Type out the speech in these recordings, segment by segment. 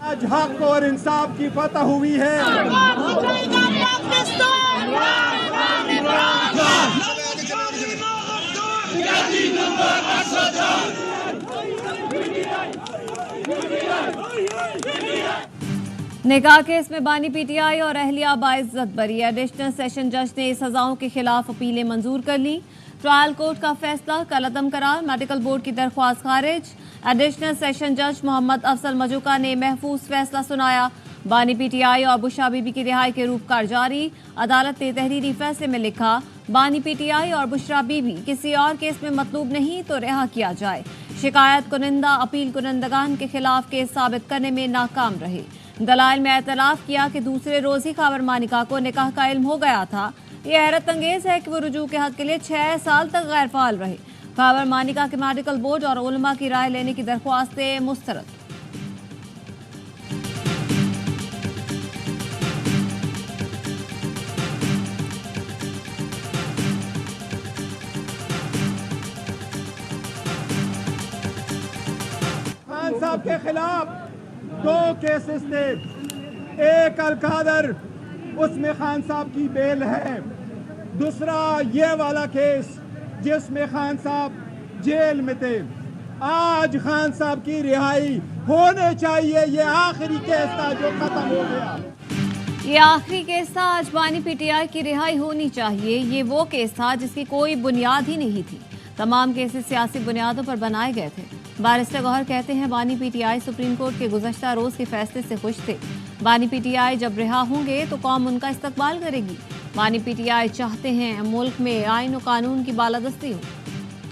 आज हक और इंसाफ की फतह हुई है। निकाह केस में बानी पीटीआई और अहलिया बाइज्जत बरी। एडिशनल सेशन जज ने सजाओं के खिलाफ अपीलें मंजूर कर ली। ट्रायल कोर्ट का फैसला कल अदम करार। मेडिकल बोर्ड की दरख्वास्त खारिज। एडिशनल सेशन जज मोहम्मद अफजल मजूका ने महफूज फैसला सुनाया। बानी पीटीआई और बुशरा बीबी की रिहाई के रूपकार जारी। अदालत ने तहरीरी फैसले में लिखा, बानी पीटीआई और बुशरा बीबी किसी और केस में मतलूब नहीं तो रिहा किया जाए। शिकायत कुनिंदा अपील कुनिंदगान के खिलाफ केस साबित करने में नाकाम रहे। दलाइल में एतलाफ किया कि दूसरे रोज ही खबर मानिका को निकाह का इल्म हो गया था। ये हैरत अंगेज है कि वो रुजू के हक के लिए 6 साल तक गैर फाल रहे। खबर मानिका के मेडिकल बोर्ड और उलमा की राय लेने की दरख्वास्तें मुस्तरद। खान साहब के खिलाफ 2 केसेस थे। एक अलकादर, उसमें खान साहब की बेल है। दूसरा ये वाला केस जिसमें खान साहब जेल में थे। आज खान साहब की रिहाई होने चाहिए। ये आखिरी केस था जो खत्म हो गया। ये आखिरी केस था। आज बानी पीटीआई की रिहाई होनी चाहिए। ये वो केस था जिसकी कोई बुनियाद ही नहीं थी। तमाम केसेस सियासी बुनियादों पर बनाए गए थे। बारिस्टर गौहर कहते हैं, बानी पीटीआई सुप्रीम कोर्ट के गुज़श्ता रोज के फैसले से खुश थे। बानी पीटीआई जब रिहा होंगे तो कौम उनका इस्तकबाल करेगी। बानी पीटीआई चाहते हैं मुल्क में आईन और कानून की बालादस्ती हो।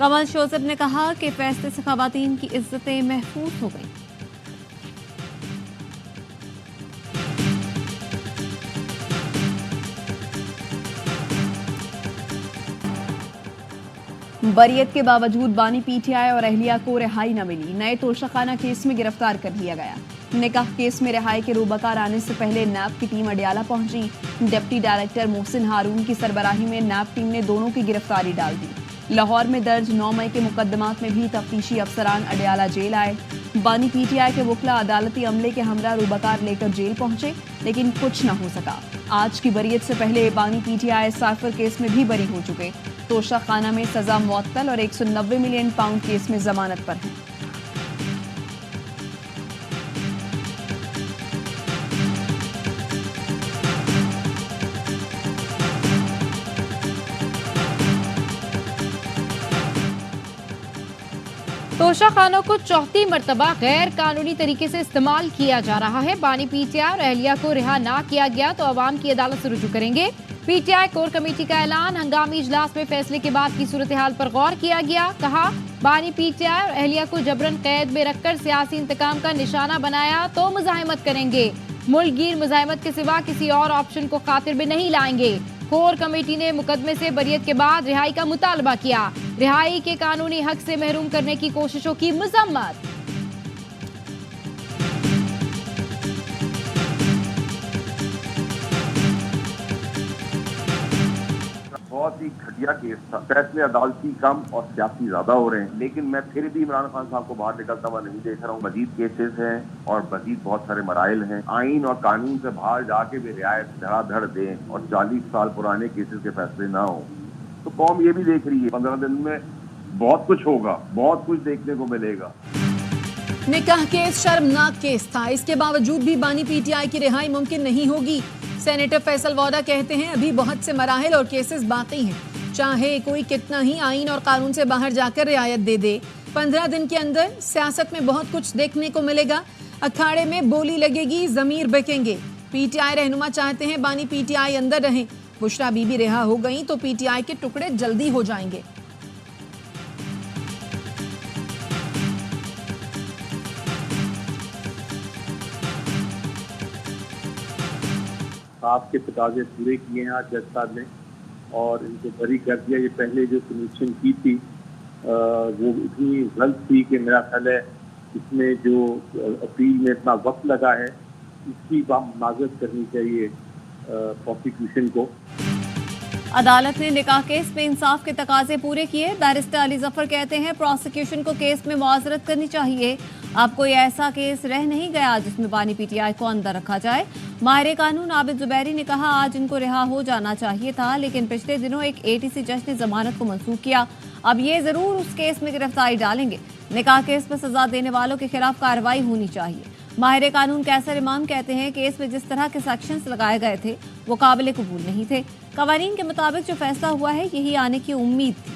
कमल शोजब ने कहा कि फैसले से खवातीन की इज्जतें महफूज हो गई। बरियत के बावजूद बानी पीटीआई और अहलिया को रिहाई न मिली। नए तोशाखाना केस में गिरफ्तार कर लिया गया। निकाह केस में रिहाई के रूबकार आने से पहले नैब की टीम अडियाला पहुंची। डिप्टी डायरेक्टर मोहसिन हारून की सरबराही में नैब टीम ने दोनों की गिरफ्तारी डाल दी। लाहौर में दर्ज 9 मई के मुकदमात में भी तफ्तीशी अफसरान अडियाला जेल आए। बानी पीटीआई के वकला अदालती अमले के हमरा रूबकार लेकर जेल पहुंचे, लेकिन कुछ न हो सका। आज की बरियत से पहले बानी पीटीआई साइफर केस में भी बरी हो चुके। तोशाखाना में सजा मुअत्तल और 190 मिलियन पाउंड केस में जमानत पर है। तोशाखानों को चौथी मर्तबा गैर कानूनी तरीके से इस्तेमाल किया जा रहा है। बानी पीटीआई और अहलिया को रिहा ना किया गया तो अवाम की अदालत से रुजू करेंगे। पीटीआई कोर कमेटी का ऐलान। हंगामी इजलास में फैसले के बाद की सूरत हाल पर गौर किया गया। कहा, बानी पीटीआई और अहलिया को जबरन कैद में रखकर सियासी इंतकाम का निशाना बनाया तो मुजाहिमत करेंगे। मुल्कगीर मुजाहिमत के सिवा किसी और ऑप्शन को खातिर में नहीं लाएंगे। कोर कमेटी ने मुकदमे से बरियत के बाद रिहाई का मुतालबा किया। रिहाई के कानूनी हक से महरूम करने की कोशिशों की मजम्मत। बहुत ही घटिया केस था। फैसले अदालती कम और सियासी ज्यादा हो रहे हैं, लेकिन मैं फिर भी इमरान खान साहब को बाहर निकलता हुआ नहीं देख रहा हूँ। मजीद केसेस हैं और मजीद बहुत सारे मराइल हैं। आइन और कानून से बाहर जाके भी रियायत धड़ाधड़ दें और 40 साल पुराने केसेस के फैसले ना हो तो कौम ये भी देख रही है 15 दिन में बहुत कुछ होगा, बहुत कुछ देखने को मिलेगा। निकाह केस शर्मनाक केस था। इसके बावजूद भी बानी पीटीआई की रिहाई मुमकिन नहीं होगी। सेनेटर फैसल वोडा कहते हैं, अभी बहुत से मराहिल और केसेस बाकी हैं। चाहे कोई कितना ही आइन और कानून से बाहर जाकर रियायत दे दे, 15 दिन के अंदर सियासत में बहुत कुछ देखने को मिलेगा। अखाड़े में बोली लगेगी, जमीर बिकेंगे। पीटीआई रहनुमा चाहते हैं बानी पीटीआई अंदर रहें। बुशरा बीबी रिहा हो गई तो पीटीआई के टुकड़े जल्दी हो जाएंगे। आपके तकाजे पूरे किए हैं आज जज साहब ने और इनको बरी कर दिया। ये पहले जो कमीशन की थी वो इतनी गलत थी कि मेरा ख्याल है इसमें जो अपील में इतना वक्त लगा है इसकी माजरत करनी चाहिए प्रोसिक्यूशन को। अदालत ने निकाह केस में इंसाफ के तकाजे पूरे किए। बैरिस्टर अली जफर कहते हैं प्रोसिक्यूशन को केस में मुआजरत करनी चाहिए। अब कोई ऐसा केस रह नहीं गया जिसमें बानी पीटीआई को अंदर रखा जाए। माहिर कानून आबिद जुबैरी ने कहा आज इनको रिहा हो जाना चाहिए था, लेकिन पिछले दिनों एक एटीसी जज ने जमानत को मंसूख किया। अब ये जरूर उस केस में गिरफ्तारी डालेंगे। निकाह केस पर सजा देने वालों के खिलाफ कार्रवाई होनी चाहिए। माहिर कानून कैसर इमाम कहते हैं केस में जिस तरह के सेक्शंस लगाए गए थे वो काबिल कबूल नहीं थे। कवानीन के मुताबिक जो फैसला हुआ है यही आने की उम्मीद थी।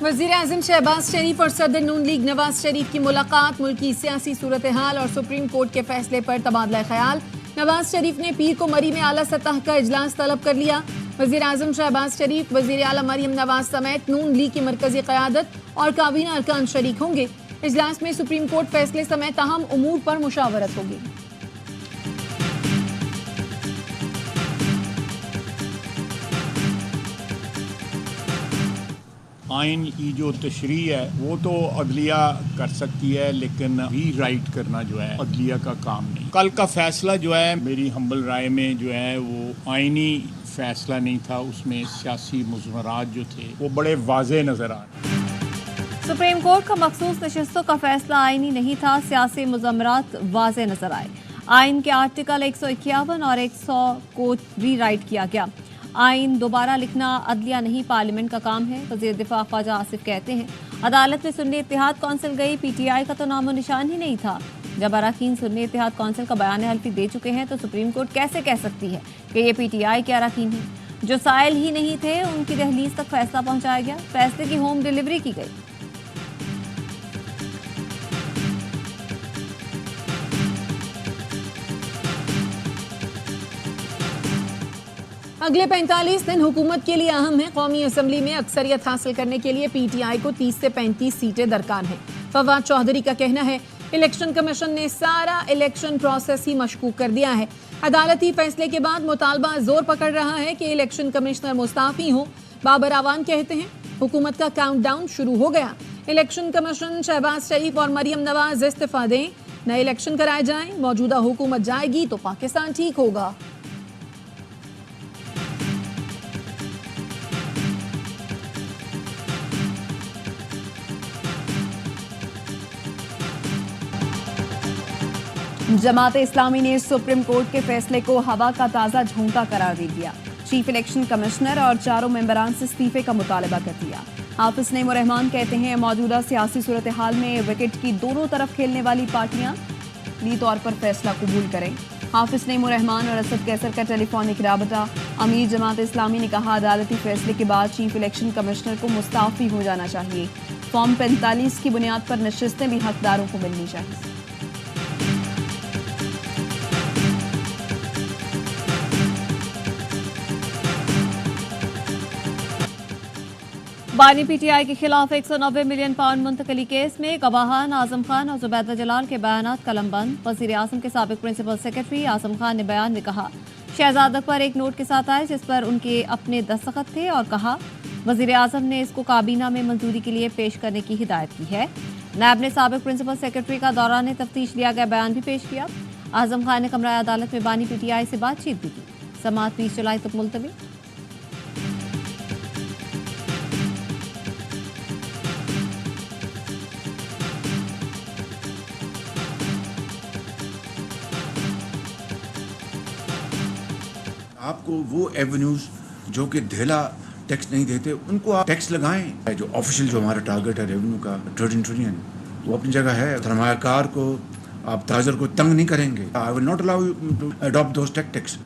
वज़ीर-ए-आज़म शहबाज शरीफ और सदर नून लीग नवाज शरीफ की मुलाकात, मुल्की सियासी सूरत हाल और सुप्रीम कोर्ट के फैसले पर तबादला ख्याल। नवाज शरीफ ने पीर को मरी में आला सतह का इजलास तलब कर लिया। वज़ीर-ए-आज़म शहबाज शरीफ, वज़ीर आला मरियम नवाज समेत नून लीग की मरकजी क़यादत और काबीना अरकान शरीक होंगे। इजलास में सुप्रीम कोर्ट फैसले समेत अहम उमूर पर मुशावरत होगी। आइन की जो तशरी है वो तो अदलिया कर सकती है, लेकिन री राइट करना जो है अदलिया का काम नहीं। कल का फैसला जो है मेरी हम्बल राय में जो है वो आइनी फैसला नहीं था, उसमें सियासी मुज़मरात जो थे वो बड़े वाज़े नज़र आ रहे। सुप्रीम कोर्ट का मखसूस नशिस्तों का फैसला आइनी नहीं था, सियासी मुज़मरात वाज़े नजर आए। आइन के आर्टिकल 151 और 100 को री राइट किया गया। आइन दोबारा लिखना अदलिया नहीं पार्लियामेंट का काम है, वज़ीर दिफा ख्वाजा आसिफ कहते हैं। अदालत में सुन्नी इत्तेहाद कौंसिल गई, पीटीआई का तो नामो निशान ही नहीं था। जब अरकान सुन्नी इत्तेहाद कौंसिल का बयान हल्फी दे चुके हैं तो सुप्रीम कोर्ट कैसे कह सकती है कि ये पीटीआई के अरकान हैं? जो साइल ही नहीं थे उनकी दहलीज तक फैसला पहुंचाया गया, फैसले की होम डिलीवरी की गई। अगले 45 दिन हुकूमत के लिए अहम है। कौमी असम्बली में अक्सरियत हासिल करने के लिए पीटीआई को 30 से 35 सीटें दरकार हैं। फवाद चौधरी का कहना है इलेक्शन कमीशन ने सारा इलेक्शन प्रोसेस ही मशकूक कर दिया है। अदालती फैसले के बाद मुतालबा जोर पकड़ रहा है कि इलेक्शन कमिश्नर मुस्ताफी हो। बाबर आवान कहते हैं हुकूमत का काउंटडाउन शुरू हो गया। इलेक्शन कमीशन शहबाज शरीफ और मरियम नवाज इस्तीफा दें, नए इलेक्शन कराए जाएं, मौजूदा हुकूमत जाएगी तो पाकिस्तान ठीक होगा। जमात इस्लामी ने सुप्रीम कोर्ट के फैसले को हवा का ताज़ा झोंका करार दे दिया। चीफ इलेक्शन कमिश्नर और 4 मेंबरान से इस्तीफे का मुतालबा कर दिया। हाफिज नईम रहमान कहते हैं मौजूदा सियासी सूरत हाल में विकेट की दोनों तरफ खेलने वाली पार्टियां ली तौर पर फैसला कबूल करें। हाफिज नईम रहमान और असद कैसर का टेलीफोनिक राबता। अमीर जमात इस्लामी ने कहा अदालती फैसले के बाद चीफ इलेक्शन कमिश्नर को मुस्ताफी हो जाना चाहिए। फॉर्म 45 की बुनियाद पर नशिस्तें भी हकदारों को मिलनी चाहिए। बानी पीटीआई के खिलाफ 190 मिलियन पाउंड मुंतकली केस में गवाहान आजम खान और जुबैदा जलाल के बयानात कलमबंद। वज़ीर आज़म के साबिक प्रिंसिपल सेक्रेटरी आजम खान ने बयान में कहा शहजाद अकबर एक नोट के साथ आए जिस पर उनके अपने दस्तखत थे और कहा वज़ीर आज़म ने इसको काबीना में मंजूरी के लिए पेश करने की हिदायत की है। नायब ने साबिक प्रिंसिपल सेक्रेटरी का दौरान तफ्तीश लिया गया बयान भी पेश किया। आजम खान ने कमरा अदालत में बानी पीटीआई से बातचीत भी की। समाअत 20 जुलाई तक मुलतवी। आपको वो एवेन्यूज जो कि ढेला टैक्स नहीं देते उनको आप टैक्स लगाएं। जो ऑफिशियल जो हमारा टारगेट है रेवेन्यू का 13 ट्रिलियन वो अपनी जगह है। सरमायाकार को आप ताजर को तंग नहीं करेंगे। I will not allow you to adopt those tactics.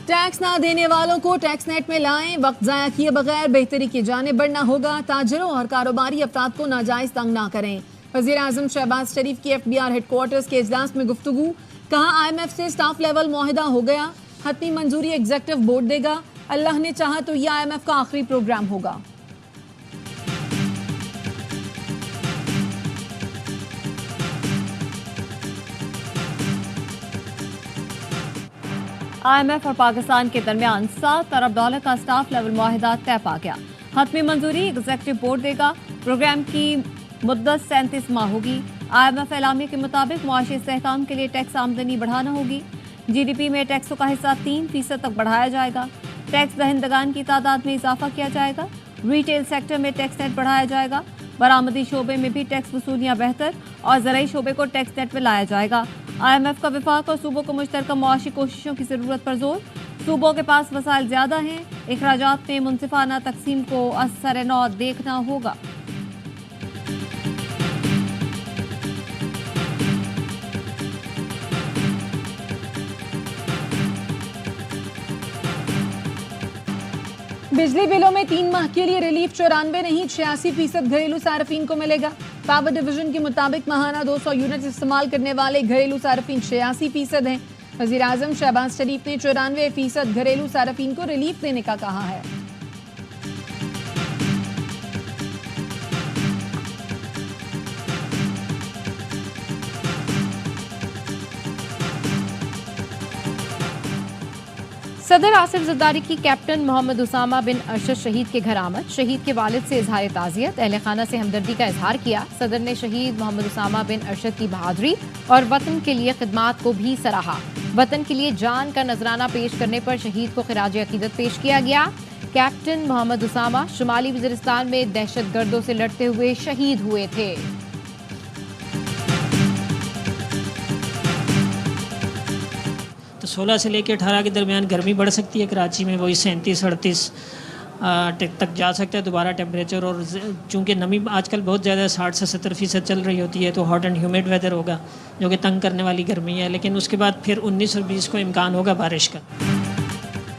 Tax ना देने वालों को टैक्स नेट में लाएं। वक्त जाया किए बगैर बेहतरी की जानिब बढ़ना होगा। ताजरों और कारोबारी अफराद को नाजायज तंग ना करें। वज़ीर आज़म शहबाज शरीफ की FBR हेडक्वार्टर्स के इजलास में गुफ्तगू। कहा IMF से स्टाफ लेवल मुआहिदा हो गया। हतमी मंजूरी एग्जीक्यूटिव बोर्ड देगा। अल्लाह ने चाहा तो यह IMF का आखिरी प्रोग्राम होगा। IMF और पाकिस्तान के दरमियान $7 अरब का स्टाफ लेवल मुआहिदा तय पा गया। हतमी मंजूरी एग्जीक्यूटिव बोर्ड देगा। प्रोग्राम की मुद्दत 37 माह होगी। IMF एलामिया के मुताबिक मुआशी इस्तेहकाम के लिए टैक्स आमदनी बढ़ाना होगी। GDP में टैक्सों का हिस्सा 3% तक बढ़ाया जाएगा। टैक्स दहिंदगान की तादाद में इजाफा किया जाएगा। रिटेल सेक्टर में टैक्स नेट बढ़ाया जाएगा। बरामदी शोबे में भी टैक्स वसूलियां बेहतर और ज़राई शोबे को टैक्स नेट में लाया जाएगा। IMF का वफाक और सूबों को मुश्तरका मुआशी कोशिशों की ज़रूरत पर जोर। सूबों के पास वसाइल ज़्यादा हैं, इखराजात में मुनसिफाना तकसीम को असर नौ देखना होगा। बिजली बिलों में 3 माह के लिए रिलीफ 94 नहीं 86% घरेलू सार्फिन को मिलेगा। पावर डिवीजन के मुताबिक माहाना 200 यूनिट इस्तेमाल करने वाले घरेलू सार्फिन 86% हैं। वज़ीर आज़म शहबाज शरीफ ने 94% घरेलू सार्फिन को रिलीफ देने का कहा है। सदर आसिफ जरदारी की कैप्टन मोहम्मद उसामा बिन अरशद शहीद के घर आमद। शहीद के वालिद से इजहार ताज़ियत, अहले खाना से हमदर्दी का इजहार किया। सदर ने शहीद मोहम्मद उसामा बिन अरशद की बहादुरी और वतन के लिए खिदमात को भी सराहा। वतन के लिए जान का नजराना पेश करने पर शहीद को खिराज अकीदत पेश किया गया। कैप्टन मोहम्मद उसामा शुमाली वज़ीरिस्तान में दहशतगर्दों से लड़ते हुए शहीद हुए थे। तो 16 से लेकर 18 के दरमियान गर्मी बढ़ सकती है कराची में, वही 37-38 तक जा सकता है दोबारा टेम्परेचर। और चूँकि नमी आजकल बहुत ज़्यादा 60 से 70% चल रही होती है, तो हॉट एंड ह्यूमिड वेदर होगा जो कि तंग करने वाली गर्मी है। लेकिन उसके बाद फिर 19 और 20 को इम्कान होगा बारिश का।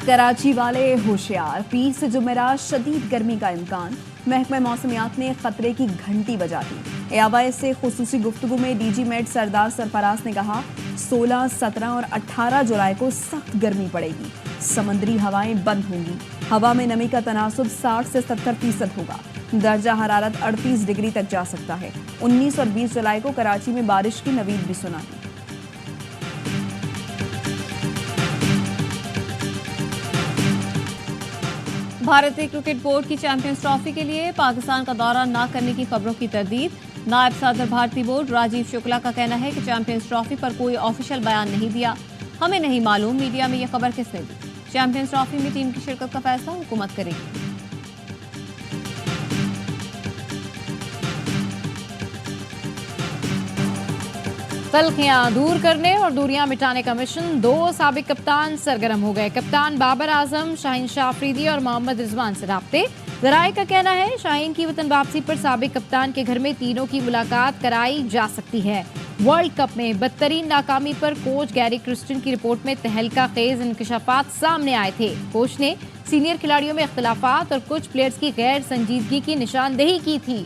कराची वाले होशियार, 20 से जुमेरात शदीद गर्मी का इम्कान। महकमा मौसमियात ने खतरे की घंटी बजा दी। एआवाई से खुसूसी गुफ्तगू में DG मेट सरदार सरफराज ने कहा 16, 17 और 18 जुलाई को सख्त गर्मी पड़ेगी। समंदरी हवाएं बंद होंगी। हवा में नमी का तनासुब 60 से 70% होगा। दर्जा हरारत 38 डिग्री तक जा सकता है। 19 और 20 जुलाई को कराची में बारिश की नवीद भी सुना दी। भारतीय क्रिकेट बोर्ड की चैंपियंस ट्रॉफी के लिए पाकिस्तान का दौरा न करने की खबरों की तरदीद। नायब सदर भारतीय बोर्ड राजीव शुक्ला का कहना है कि चैंपियंस ट्रॉफी पर कोई ऑफिशियल बयान नहीं दिया। हमें नहीं मालूम मीडिया में यह खबर किसने दी। चैंपियंस ट्रॉफी में टीम की शिरकत का फैसला हुकूमत करेगी। तलखियां दूर करने और दूरियां मिटाने का मिशन। 2 साबिक कप्तान सरगर्म हो गए। कप्तान बाबर आजम, शाहीन शाह अफरीदी और मोहम्मद रिजवान से राब्ते। जराए का कहना है शाहीन की वतन वापसी पर साबिक कप्तान के घर में तीनों की मुलाकात कराई जा सकती है। वर्ल्ड कप में बदतरीन नाकामी पर कोच गैरी क्रिस्टियन की रिपोर्ट में तहलका खेज इंकशाफात सामने आए थे। कोच ने सीनियर खिलाड़ियों में इख्तलाफात और कुछ प्लेयर्स की गैर संजीदगी की निशानदेही की थी।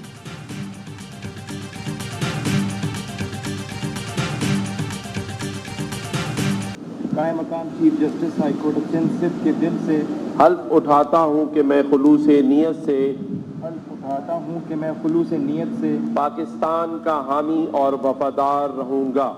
कायम मकाम chief justice high court Sindh के दिल से हल्फ उठाता हूँ कि मैं खुलूस नीयत से पाकिस्तान का हामी और वफादार रहूँगा।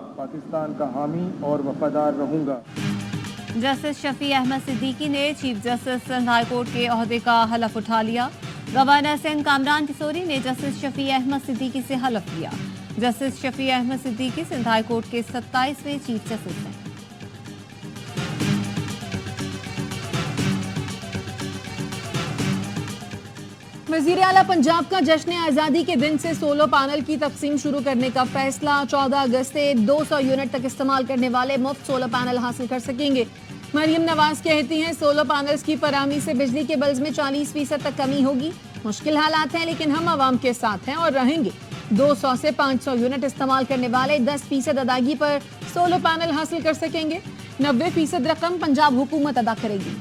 जस्टिस शफी अहमद सिद्दीकी ने chief justice Sindh high court के ओहदे का हलफ उठा लिया। गवर्नर सिंध कामरान किशोरी ने जस्टिस शफी अहमद सिद्दीकी से हलफ लिया। Justice Shafi Ahmed Siddiqui Sindh high court के 27वें चीफ जस्टिस हैं। वज़ीर आला पंजाब का जश्न आज़ादी के दिन से सोलर पैनल की तकसीम शुरू करने का फैसला। 14 अगस्त से 200 यूनिट तक इस्तेमाल करने वाले मुफ्त सोलर पैनल हासिल कर सकेंगे। मरियम नवाज कहती हैं सोलर पैनल्स की फराहमी से बिजली के बिल्स में 40% तक कमी होगी। मुश्किल हालात हैं लेकिन हम आवाम के साथ हैं और रहेंगे। 200 से 500 यूनिट इस्तेमाल करने वाले 10% अदायगी पर सोलर पैनल हासिल कर सकेंगे। 90% रकम पंजाब हुकूमत अदा करेगी।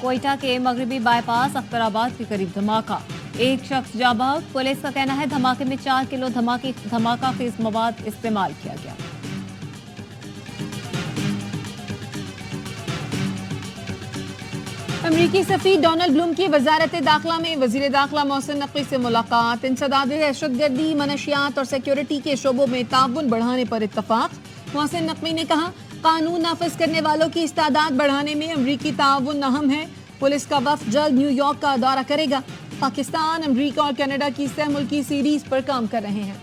कोयटा के मगरबी बाईपास अख्तराबाद के करीब धमाका, एक शख्स जाँ बहक। पुलिस का कहना है धमाके में 4 किलो धमाका खेज मवाद इस्तेमाल किया गया। अमरीकी सफीर डोनाल्ड ब्लूम की वजारत दाखिला में वजीर दाखिला मोहसिन नकवी से मुलाकात। इंसदाद दहशतगर्दी, मनशियात और सिक्योरिटी के शोबों में ताउन बढ़ाने पर इत्तफाक। मोहसिन नकवी ने कहा, कानून नाफिज करने वालों की इस्तादाद बढ़ाने में अमरीकी ताउन अहम है। पुलिस का वफ्द जल्द न्यूयॉर्क का दौरा करेगा। पाकिस्तान, अमरीका और कनाडा की सह मुल्की सीरीज पर काम कर रहे हैं।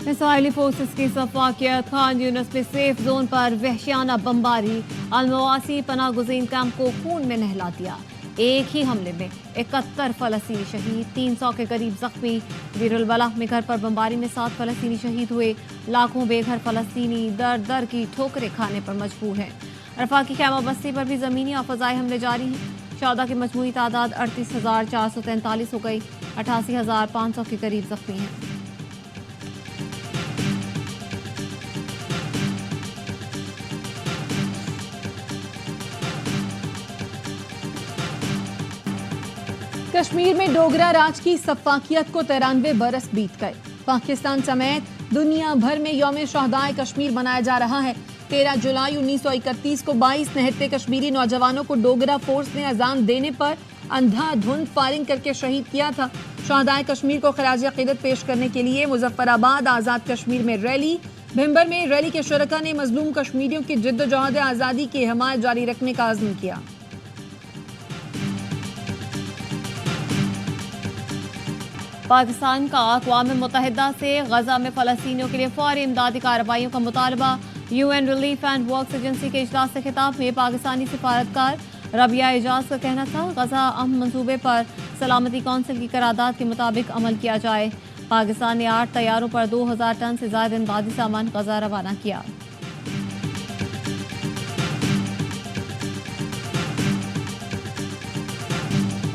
इसराइली फोर्सेस की सफाकियत। खान यूनिस में सेफ जोन पर वहशियाना बमबारी। अलमवासी पनाह गुज़ीन कैंप को खून में नहला दिया। एक ही हमले में 71 फलस्तीनी शहीद, 300 के करीब जख्मी। बीरुल बलाह में घर पर बमबारी में 7 फलस्तीनी शहीद हुए। लाखों बेघर फलस्तीनी दर दर की ठोकरें खाने पर मजबूर हैं। रफा की खैमा बस्ती पर भी ज़मीनी और फ़ज़ाई हमले जारी हैं। शहदा की मजमूई तादाद 38,443 हो गई। 88,500 के करीब जख्मी हैं। कश्मीर में डोगरा राज की सफाकियत को 93 बरस बीत गए। पाकिस्तान समेत दुनिया भर में यौम शहदाए कश्मीर मनाया जा रहा है। 13 जुलाई 1931 को 22 निहत्ते कश्मीरी नौजवानों को डोगरा फोर्स ने अजान देने पर अंधाधुंध फायरिंग करके शहीद किया था। शहदाए कश्मीर को खराज अकीदत पेश करने के लिए मुजफ्फराबाद आज़ाद कश्मीर में रैली। भिंबर में रैली के शुरका ने मजलूम कश्मीरियों की जिद्दोजहद आज़ादी की हिमायत जारी रखने का अज़्म किया। पाकिस्तान का अक़वाम मुत्तहिदा से गजा में फ़लस्तीनियों के लिए फौरी इमदादी कार्रवाइयों का मुतालबा। UN relief and works agency के इजलास से खिताब में पाकिस्तानी सिफारतकार रबिया एजाज का कहना था, गजा अहम मंसूबे पर सलामती कौंसिल की करारदाद के मुताबिक अमल किया जाए। पाकिस्तान ने 8 तैयारों पर 2000 टन से ज़्यादा इमदादी सामान गजा रवाना किया।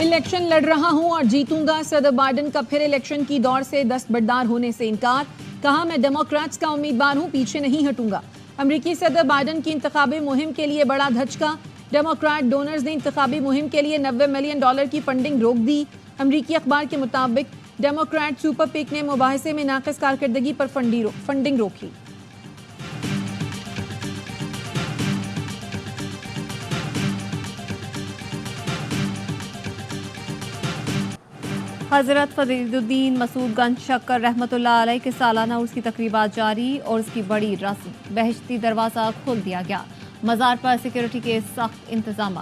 इलेक्शन लड़ रहा हूं और जीतूंगा। सदर बाइडेन का फिर इलेक्शन की दौड़ से दस्तबरदार होने से इनकार। कहा, मैं डेमोक्रेट्स का उम्मीदवार हूं, पीछे नहीं हटूंगा। अमरीकी सदर बाइडेन की इंतखाबी मुहिम के लिए बड़ा धचका। डेमोक्रेट डोनर्स ने इंतखाबी मुहिम के लिए $90 मिलियन की फंडिंग रोक दी। अमरीकी अखबार के मुताबिक डेमोक्रेट सुपर पिक ने मुबाहिसे में नाक़िस कारकर्दगी पर फंडिंग रोकी। हज़रत फरीदुद्दीन मसूदगंज शक्कर रहमतुल्लाह अलैह के सालाना उर्स की तकरीबात जारी और उसकी बड़ी रस्म बहश्ती दरवाज़ा खोल दिया गया। मज़ार पर सिक्योरिटी के सख्त इंतजाम।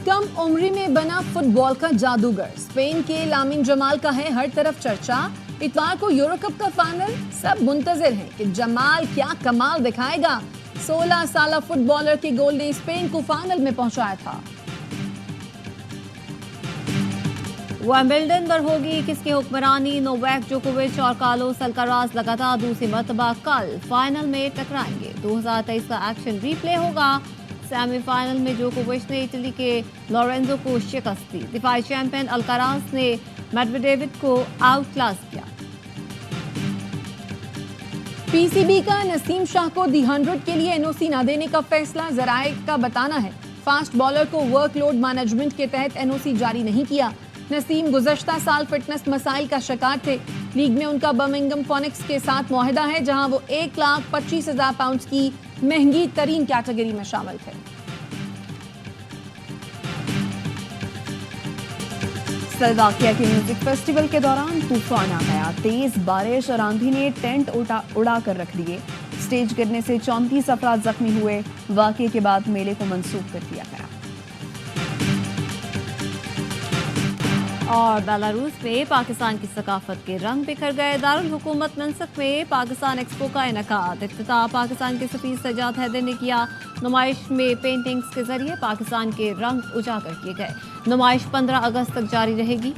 कम उम्री में बना फुटबॉल का जादूगर। स्पेन के लामिन जमाल का है हर तरफ चर्चा। इतवार को यूरो कप का फाइनल। सब मुंतजिर हैं कि जमाल क्या कमाल दिखाएगा। 16 साला फुटबॉलर के गोल ने स्पेन को फाइनल में पहुंचाया था। विंबलडन पर होगी किसकी हुक्मरानी। नोवाक जोकोविच और कार्लोस अल्काराज लगातार दूसरी मरतबा कल फाइनल में टकराएंगे। 2023 का एक्शन रीप्ले होगा। सेमीफाइनल में जोकोविच ने इटली के लोरेंजो को शिकस्त दी। दिफाई चैंपियन अल्काराज ने मेडवेडेव को आउट क्लास किया। पीसीबी का नसीम शाह को दी 100 के लिए एनओसी न देने का फैसला। जराए का बताना है, फास्ट बॉलर को वर्कलोड मैनेजमेंट के तहत एनओसी जारी नहीं किया। नसीम गुज़श्ता साल फिटनेस मसाइल का शिकार थे। लीग में उनका बर्मिंघम फोनिक्स के साथ मुआहिदा है, जहां वो 1,25,000 पाउंड की महंगी तरीन कैटेगरी में शामिल थे। स्लोवाकिया के म्यूजिक फेस्टिवल के दौरान तूफान आ गया। तेज बारिश और आंधी ने टेंट उड़ा कर रख दिए। स्टेज गिरने से 34 अफराद जख्मी हुए। वाक़े के बाद मेले को मंसूख कर दिया गया। और बेलारूस में पाकिस्तान की सकाफत के रंग बिखर गए। दारुल हुकूमत मनसक में पाकिस्तान एक्सपो का इनेकाद। इफ्तिताह पाकिस्तान के सफीर सजाद हैदर ने किया। नुमाइश में पेंटिंग्स के जरिए पाकिस्तान के रंग उजागर किए गए। नुमाइश 15 अगस्त तक जारी रहेगी।